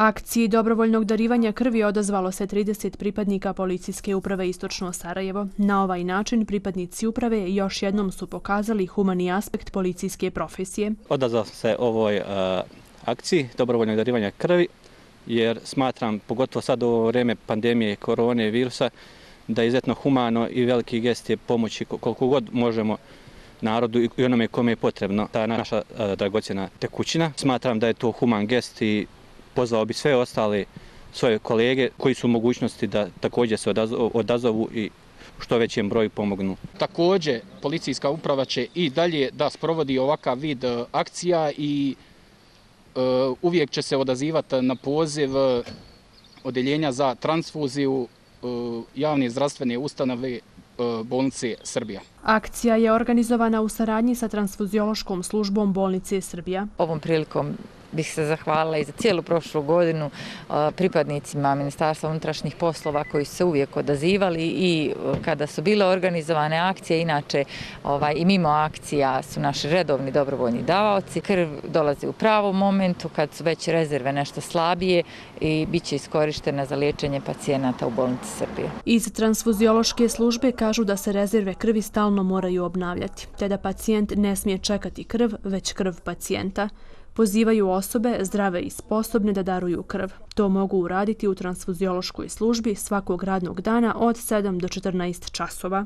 Akciji dobrovoljnog darivanja krvi odazvalo se 30 pripadnika policijske uprave Istočno Sarajevo. Na ovaj način pripadnici uprave još jednom su pokazali humani aspekt policijske profesije. Odazvao sam se ovoj akciji dobrovoljnog darivanja krvi jer smatram, pogotovo sad u ovo vrijeme pandemije korone virusa, da je izuzetno humano i veliki gest je pomoći koliko god možemo narodu i onome kome je potrebno ta naša dragocjena tekućina. Smatram da je to human gest i pozvao bi sve ostale svoje kolege koji su u mogućnosti da također se odazovu i što većem broju pomognu. Također, policijska uprava će i dalje da sprovodi ovakav vid akcija i uvijek će se odazivati na poziv Odeljenja za transfuziju javne zdravstvene ustanove bolnice Srbija. Akcija je organizovana u saradnji sa transfuziološkom službom bolnice Srbija. Ovom prilikom bih se zahvalila i za cijelu prošlu godinu pripadnicima Ministarstva unutrašnjih poslova koji su se uvijek odazivali i kada su bile organizovane akcije, inače i mimo akcija su naši redovni dobrovoljni davaoci. Krv dolazi u pravom momentu kad su već rezerve nešto slabije i bit će iskorištena za liječenje pacijenata u bolnici Srbije. Iz transfuziološke službe kažu da se rezerve krvi stalno moraju obnavljati, te da pacijent ne smije čekati krv, već krv pacijenta. Pozivaju osobe zdrave i sposobne da daruju krv. To mogu uraditi u transfuziološkoj službi svakog radnog dana od 7 do 14 časova.